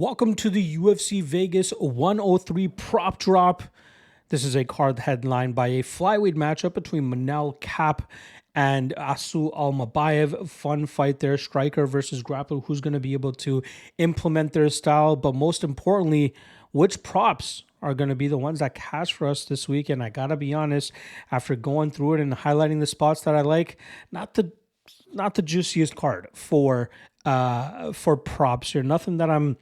Welcome to the UFC Vegas 103 prop drop. This is a card headlined by a flyweight matchup between Manel Kape and Asu Almabayev. Fun fight there, striker versus grappler. Who's going to be able to implement their style? But most importantly, which props are going to be the ones that cash for us this week? And I got to be honest, after going through it and highlighting the spots that I like, not the juiciest card for props here. Nothing that I'm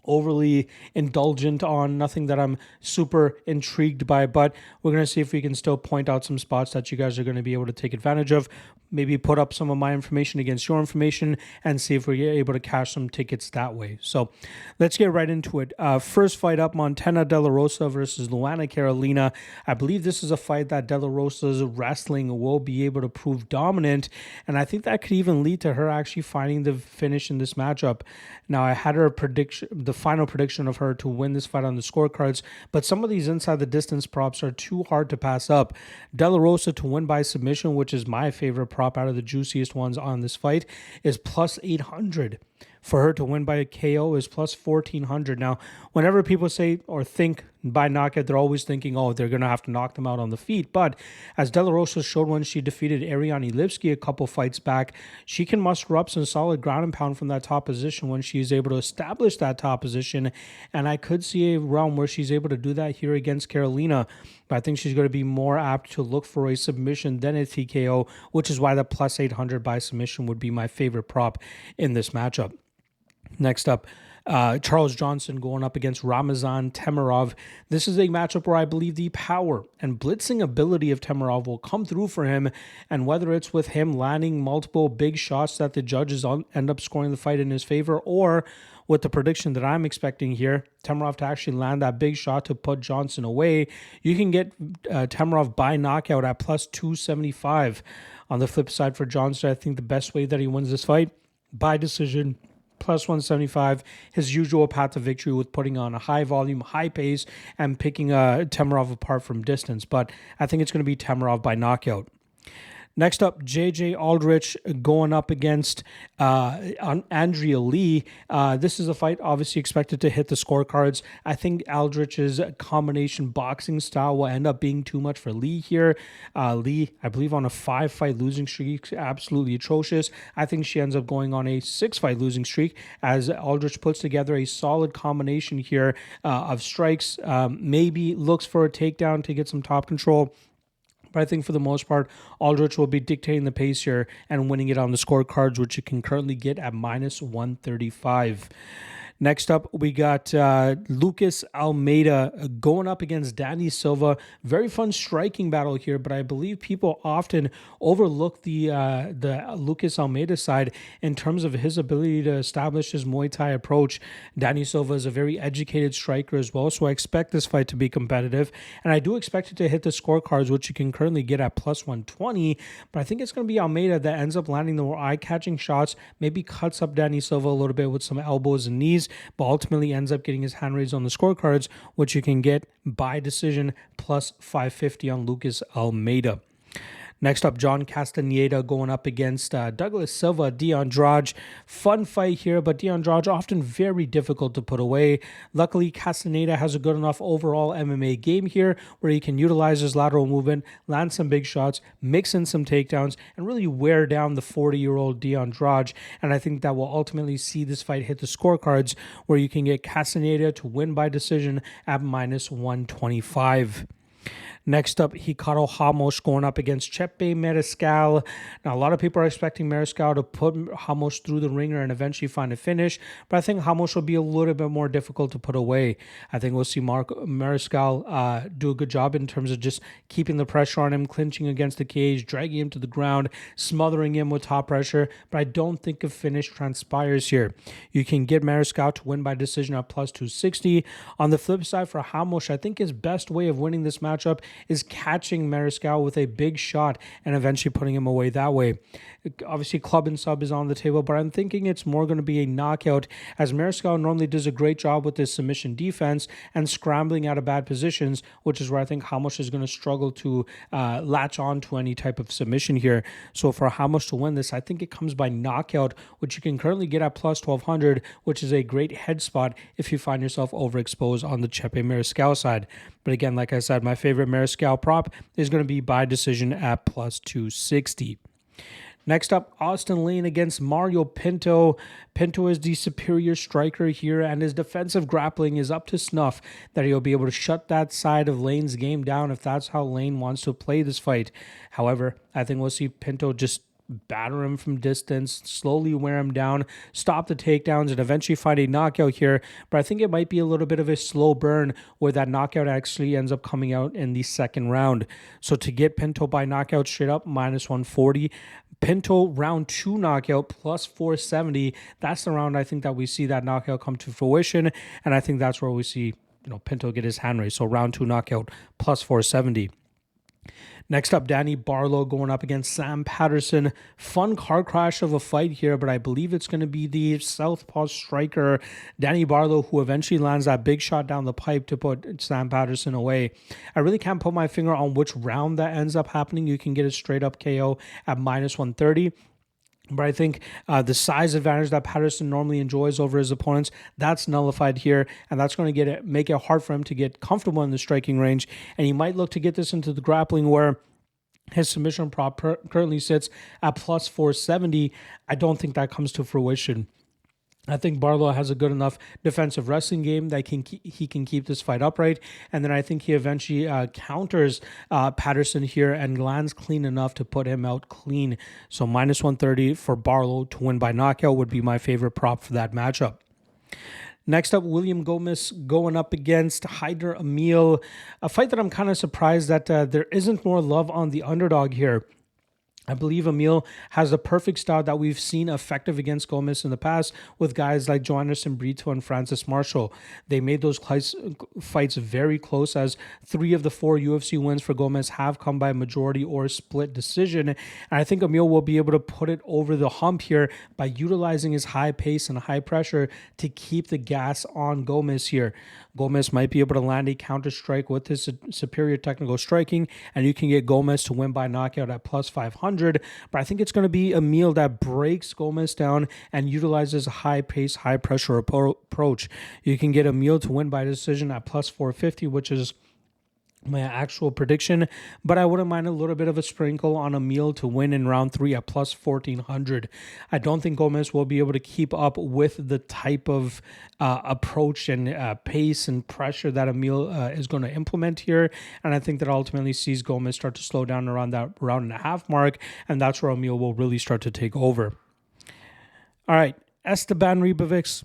overly indulgent on, nothing that I'm super intrigued by, but we're going to see if we can still point out some spots that you guys are going to be able to take advantage of, maybe put up some of my information against your information and see if we're able to cash some tickets that way. So let's get right into it. First fight up, Montana De La Rosa versus Luana Carolina. I believe this is a fight that De La Rosa's wrestling will be able to prove dominant, and I think that could even lead to her actually finding the finish in this matchup. Now, I had her prediction, the final prediction of her to win this fight on the scorecards, but some of these inside the distance props are too hard to pass up. De La Rosa to win by submission, which is my favorite prop out of the juiciest ones on this fight, is plus 800. For her to win by a KO is plus 1,400. Now, whenever people say or think by knockout, they're always thinking, oh, they're going to have to knock them out on the feet. But as De La Rosa showed when she defeated Ariane Lipski a couple fights back, she can muster up some solid ground and pound from that top position when she is able to establish that top position. And I could see a realm where she's able to do that here against Carolina. But I think she's going to be more apt to look for a submission than a TKO, which is why the plus 800 by submission would be my favorite prop in this matchup. Next up, Charles Johnson going up against Ramazan Temirov. This is a matchup where I believe the power and blitzing ability of Temirov will come through for him, and whether it's with him landing multiple big shots that the judges end up scoring the fight in his favor, or with the prediction that I'm expecting here, Temirov to actually land that big shot to put Johnson away, you can get Temirov by knockout at plus 275. On the flip side for Johnson, I think the best way that he wins this fight, by decision, plus 175, his usual path to victory with putting on a high volume, high pace, and picking Temirov apart from distance. But I think it's going to be Temirov by knockout. Next up, J.J. Aldrich going up against Andrea Lee. This is a fight obviously expected to hit the scorecards. I think Aldrich's combination boxing style will end up being too much for Lee here. Lee, I believe, on a 5-fight losing streak, absolutely atrocious. I think she ends up going on a 6-fight losing streak as Aldrich puts together a solid combination here of strikes, maybe looks for a takedown to get some top control. But I think for the most part, Aldrich will be dictating the pace here and winning it on the scorecards, which you can currently get at minus 135. Next up, we got Lucas Almeida going up against Danny Silva. Very fun striking battle here, but I believe people often overlook the Lucas Almeida side in terms of his ability to establish his Muay Thai approach. Danny Silva is a very educated striker as well, so I expect this fight to be competitive, and I do expect it to hit the scorecards, which you can currently get at plus 120, but I think it's going to be Almeida that ends up landing the more eye-catching shots, maybe cuts up Danny Silva a little bit with some elbows and knees, but ultimately ends up getting his hand raised on the scorecards, which you can get by decision plus 550 on Lucas Almeida. Next up, John Castaneda going up against Douglas Silva, Andrade. Fun fight here, but Andrade often very difficult to put away. Luckily, Castaneda has a good enough overall MMA game here where he can utilize his lateral movement, land some big shots, mix in some takedowns, and really wear down the 40-year-old Andrade. And I think that will ultimately see this fight hit the scorecards where you can get Castaneda to win by decision at minus 125. Next up, Ricardo Ramos going up against Kape Mariscal. Now, a lot of people are expecting Mariscal to put Ramos through the ringer and eventually find a finish, but I think Ramos will be a little bit more difficult to put away. I think we'll see Mariscal do a good job in terms of just keeping the pressure on him, clinching against the cage, dragging him to the ground, smothering him with top pressure, but I don't think a finish transpires here. You can get Mariscal to win by decision at plus 260. On the flip side for Ramos, I think his best way of winning this matchup is catching Mariscal with a big shot and eventually putting him away that way. Obviously, club and sub is on the table, but I'm thinking it's more going to be a knockout, as Mariscal normally does a great job with his submission defense and scrambling out of bad positions, which is where I think Ramos is going to struggle to latch on to any type of submission here. So for Ramos to win this, I think it comes by knockout, which you can currently get at plus 1200, which is a great head spot if you find yourself overexposed on the Kape Mariscal side. But again, like I said, my favorite Mariscal prop is going to be by decision at plus 260. Next up, Austin Lane against Mario Pinto. Pinto is the superior striker here, and his defensive grappling is up to snuff that he'll be able to shut that side of Lane's game down if that's how Lane wants to play this fight. However, I think we'll see Pinto just batter him from distance, slowly wear him down, stop the takedowns, and eventually find a knockout here. But I think it might be a little bit of a slow burn where that knockout actually ends up coming out in the second round. So to get Pinto by knockout straight up, minus 140. Pinto round 2 knockout plus 470. That's the round I think that we see that knockout come to fruition, and I think that's where we see Pinto get his hand raised. So round 2 knockout plus 470. Next up, Danny Barlow going up against Sam Patterson. Fun car crash of a fight here, but I believe it's going to be the southpaw striker, Danny Barlow, who eventually lands that big shot down the pipe to put Sam Patterson away. I really can't put my finger on which round that ends up happening. You can get a straight up KO at minus 130. But I think the size advantage that Patterson normally enjoys over his opponents, that's nullified here, and that's going to make it hard for him to get comfortable in the striking range. And he might look to get this into the grappling, where his submission prop currently sits at plus 470. I don't think that comes to fruition. I think Barlow has a good enough defensive wrestling game that he can keep this fight upright. And then I think he eventually counters Patterson here and lands clean enough to put him out clean. So minus 130 for Barlow to win by knockout would be my favorite prop for that matchup. Next up, William Gomis going up against Haider Amil. A fight that I'm kind of surprised that there isn't more love on the underdog here. I believe Amil has the perfect style that we've seen effective against Gomis in the past with guys like Joanderson Brito and Francis Marshall. They made those fights very close, as 3 of the 4 UFC wins for Gomis have come by majority or split decision. And I think Amil will be able to put it over the hump here by utilizing his high pace and high pressure to keep the gas on Gomis here. Gomis might be able to land a counter strike with his superior technical striking, and you can get Gomis to win by knockout at plus 500. But I think it's going to be Amil that breaks Gomis down and utilizes a high pace, high pressure approach. You can get Amil to win by decision at plus 450, which is my actual prediction, but I wouldn't mind a little bit of a sprinkle on Amil to win in round 3 at plus 1400. I don't think Gomis will be able to keep up with the type of approach and pace and pressure that Amil is going to implement here, and I think that ultimately sees Gomis start to slow down around that round and a half mark, and that's where Amil will really start to take over. All right, Esteban Ribovics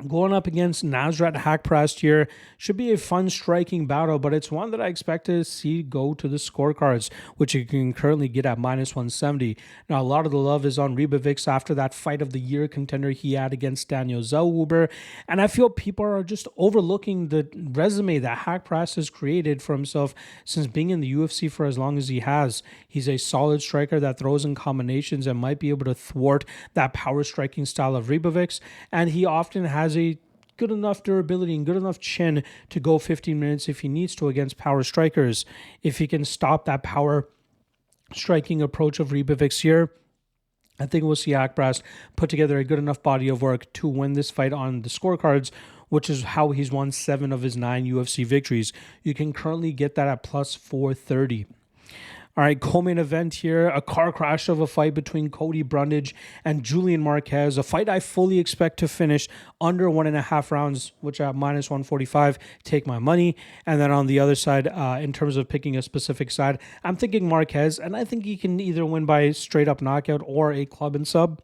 going up against Nasrat Haqparast here. Should be a fun striking battle, but it's one that I expect to see go to the scorecards, which you can currently get at minus 170. Now, a lot of the love is on Ribovics after that fight of the year contender he had against Daniel Zellweger, and I feel people are just overlooking the resume that Haqparast has created for himself since being in the UFC for as long as he has. He's a solid striker that throws in combinations and might be able to thwart that power striking style of Ribovics, and he often has a good enough durability and good enough chin to go 15 minutes if he needs to against power strikers. If he can stop that power striking approach of Ribovics here, I think we'll see Haqparast put together a good enough body of work to win this fight on the scorecards, which is how he's won 7 of his 9 UFC victories. You can currently get that at plus 430. All right, co-main event here, a car crash of a fight between Cody Brundage and Julian Marquez, a fight I fully expect to finish under 1.5 rounds, which at minus 145, take my money. And then on the other side, in terms of picking a specific side, I'm thinking Marquez, and I think he can either win by straight up knockout or a club and sub.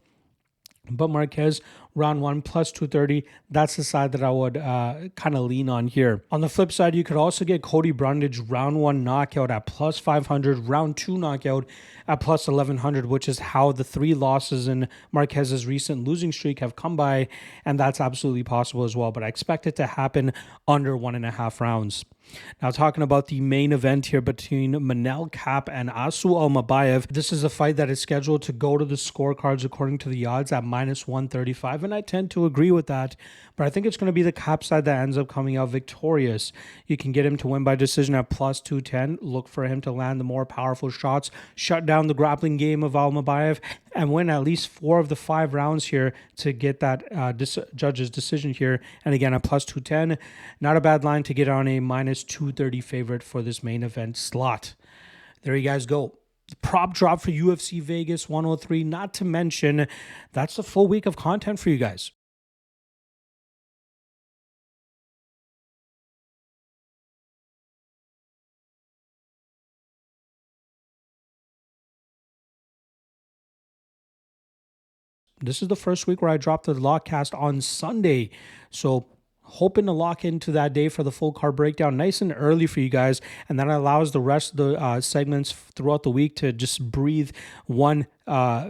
But Marquez round 1 plus 230. That's the side that I would kind of lean on here. On the flip side, you could also get Cody Brundage round 1 knockout at plus 500, round 2 knockout at plus 1100, which is how the 3 losses in Marquez's recent losing streak have come by, and that's absolutely possible as well, but I expect it to happen under 1.5 rounds. Now, talking about the main event here between Manel Kape and Asu Almabayev, this is a fight that is scheduled to go to the scorecards according to the odds at minus 135, and I tend to agree with that, but I think it's going to be the Kape side that ends up coming out victorious. You can get him to win by decision at plus 210. Look for him to land the more powerful shots, shut down the grappling game of Almabayev, and win at least 4 of the 5 rounds here to get that judge's decision here. And again, at plus 210, not a bad line to get on a minus 230 favorite for this main event slot. There you guys go. The prop drop for UFC Vegas 103, not to mention that's a full week of content for you guys. This is the first week where I dropped the Lockcast on Sunday. So hoping to lock into that day for the full card breakdown nice and early for you guys. And that allows the rest of the segments throughout the week to just breathe one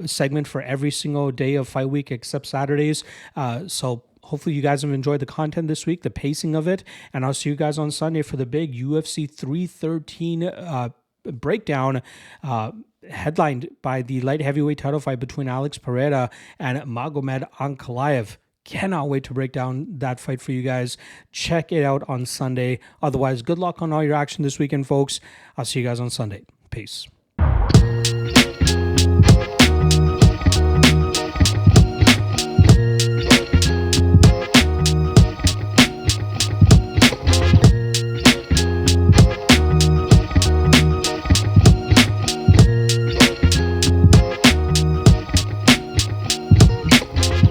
segment for every single day of fight week except Saturdays. So hopefully you guys have enjoyed the content this week, the pacing of it. And I'll see you guys on Sunday for the big UFC 313 breakdown, headlined by the light heavyweight title fight between Alex Pereira and Magomed Ankalaev. Cannot wait to break down that fight for you guys. Check it out on Sunday. Otherwise, good luck on all your action this weekend, folks. I'll see you guys on Sunday. Peace.